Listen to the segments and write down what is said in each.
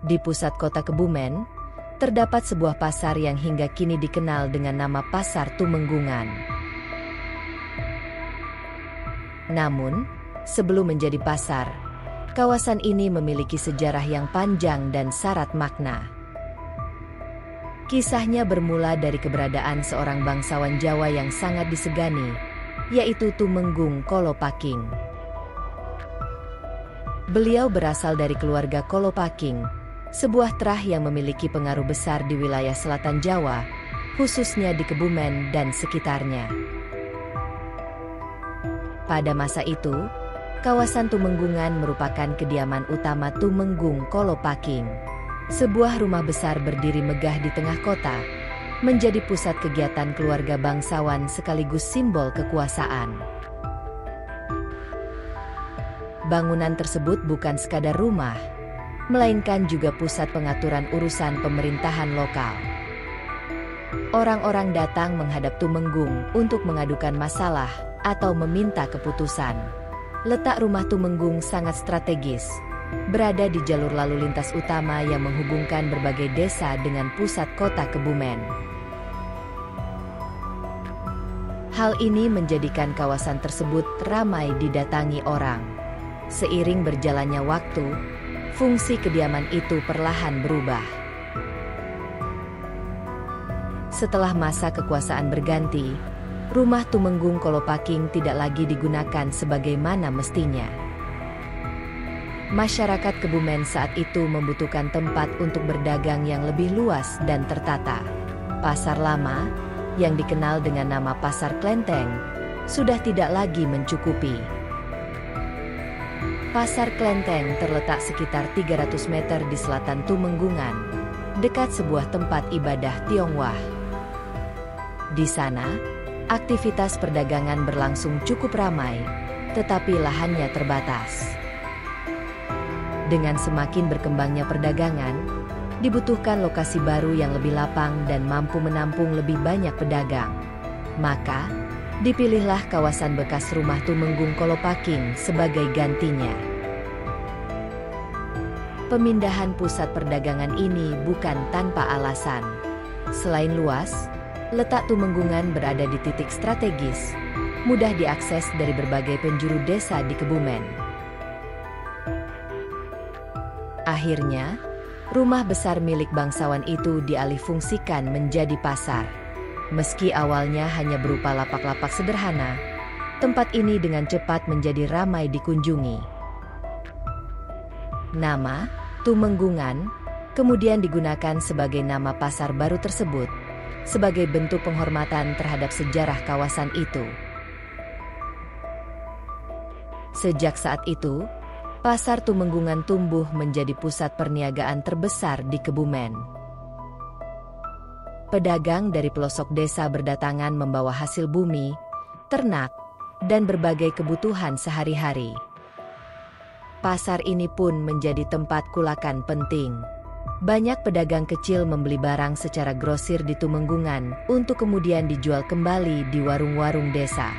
Di pusat kota Kebumen, terdapat sebuah pasar yang hingga kini dikenal dengan nama Pasar Tumenggungan. Namun, sebelum menjadi pasar, kawasan ini memiliki sejarah yang panjang dan syarat makna. Kisahnya bermula dari keberadaan seorang bangsawan Jawa yang sangat disegani, yaitu Tumenggung Kolopaking. Beliau berasal dari keluarga Kolopaking, sebuah trah yang memiliki pengaruh besar di wilayah selatan Jawa, khususnya di Kebumen dan sekitarnya. Pada masa itu, kawasan Tumenggungan merupakan kediaman utama Tumenggung Kolopaking. Sebuah rumah besar berdiri megah di tengah kota, menjadi pusat kegiatan keluarga bangsawan sekaligus simbol kekuasaan. Bangunan tersebut bukan sekadar rumah, melainkan juga pusat pengaturan urusan pemerintahan lokal. Orang-orang datang menghadap Tumenggung untuk mengadukan masalah atau meminta keputusan. Letak rumah Tumenggung sangat strategis, berada di jalur lalu lintas utama yang menghubungkan berbagai desa dengan pusat kota Kebumen. Hal ini menjadikan kawasan tersebut ramai didatangi orang. Seiring berjalannya waktu, fungsi kediaman itu perlahan berubah. Setelah masa kekuasaan berganti, rumah Tumenggung Kolopaking tidak lagi digunakan sebagaimana mestinya. Masyarakat Kebumen saat itu membutuhkan tempat untuk berdagang yang lebih luas dan tertata. Pasar lama, yang dikenal dengan nama Pasar Klenteng, sudah tidak lagi mencukupi. Pasar Klenteng terletak sekitar 300 meter di selatan Tumenggungan, dekat sebuah tempat ibadah Tionghoa. Di sana, aktivitas perdagangan berlangsung cukup ramai, tetapi lahannya terbatas. Dengan semakin berkembangnya perdagangan, dibutuhkan lokasi baru yang lebih lapang dan mampu menampung lebih banyak pedagang. Maka, dipilihlah kawasan bekas rumah Tumenggung Kolopaking sebagai gantinya. Pemindahan pusat perdagangan ini bukan tanpa alasan. Selain luas, letak Tumenggungan berada di titik strategis, mudah diakses dari berbagai penjuru desa di Kebumen. Akhirnya, rumah besar milik bangsawan itu dialihfungsikan menjadi pasar. Meski awalnya hanya berupa lapak-lapak sederhana, tempat ini dengan cepat menjadi ramai dikunjungi. Nama Tumenggungan kemudian digunakan sebagai nama pasar baru tersebut, sebagai bentuk penghormatan terhadap sejarah kawasan itu. Sejak saat itu, Pasar Tumenggungan tumbuh menjadi pusat perniagaan terbesar di Kebumen. Pedagang dari pelosok desa berdatangan membawa hasil bumi, ternak, dan berbagai kebutuhan sehari-hari. Pasar ini pun menjadi tempat kulakan penting. Banyak pedagang kecil membeli barang secara grosir di Tumenggungan untuk kemudian dijual kembali di warung-warung desa.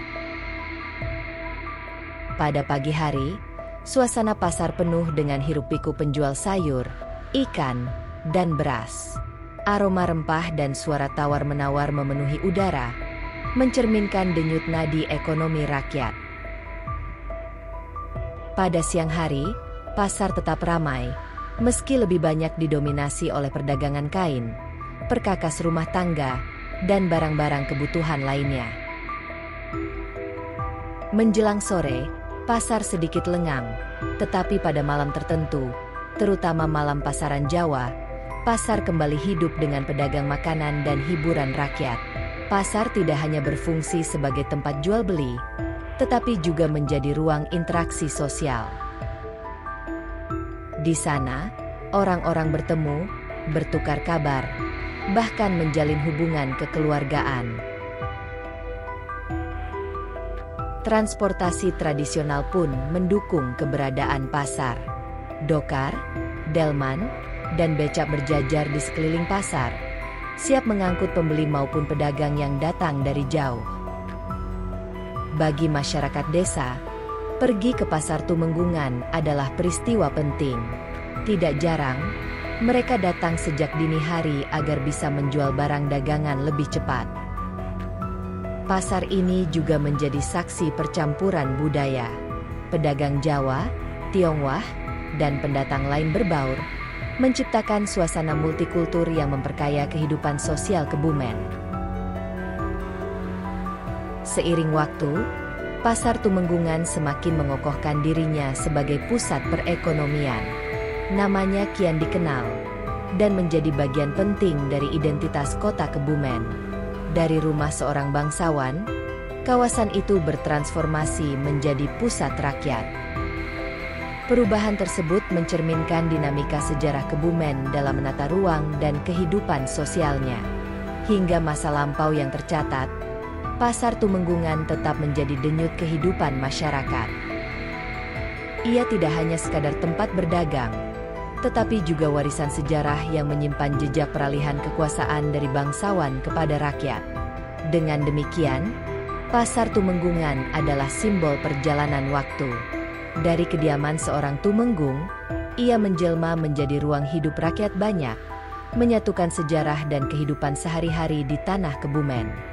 Pada pagi hari, suasana pasar penuh dengan hiruk-pikuk penjual sayur, ikan, dan beras. Aroma rempah dan suara tawar-menawar memenuhi udara, mencerminkan denyut nadi ekonomi rakyat. Pada siang hari, pasar tetap ramai, meski lebih banyak didominasi oleh perdagangan kain, perkakas rumah tangga, dan barang-barang kebutuhan lainnya. Menjelang sore, pasar sedikit lengang, tetapi pada malam tertentu, terutama malam pasaran Jawa, pasar kembali hidup dengan pedagang makanan dan hiburan rakyat. Pasar tidak hanya berfungsi sebagai tempat jual beli, tetapi juga menjadi ruang interaksi sosial. Di sana, orang-orang bertemu, bertukar kabar, bahkan menjalin hubungan kekeluargaan. Transportasi tradisional pun mendukung keberadaan pasar. Dokar, delman, dan becak berjajar di sekeliling pasar, siap mengangkut pembeli maupun pedagang yang datang dari jauh. Bagi masyarakat desa, pergi ke Pasar Tumenggungan adalah peristiwa penting. Tidak jarang, Mereka datang sejak dini hari agar bisa menjual barang dagangan lebih cepat. Pasar ini juga menjadi saksi percampuran budaya. Pedagang Jawa, Tionghoa, dan pendatang lain berbaur, menciptakan suasana multikultur yang memperkaya kehidupan sosial Kebumen. Seiring waktu, Pasar Tumenggungan semakin mengokohkan dirinya sebagai pusat perekonomian. Namanya kian dikenal dan menjadi bagian penting dari identitas kota Kebumen. Dari rumah seorang bangsawan, kawasan itu bertransformasi menjadi pusat rakyat. Perubahan tersebut mencerminkan dinamika sejarah Kebumen dalam menata ruang dan kehidupan sosialnya. Hingga masa lampau yang tercatat, Pasar Tumenggungan tetap menjadi denyut kehidupan masyarakat. Ia tidak hanya sekadar tempat berdagang, tetapi juga warisan sejarah yang menyimpan jejak peralihan kekuasaan dari bangsawan kepada rakyat. Dengan demikian, Pasar Tumenggungan adalah simbol perjalanan waktu. Dari kediaman seorang tumenggung, ia menjelma menjadi ruang hidup rakyat banyak, menyatukan sejarah dan kehidupan sehari-hari di tanah Kebumen.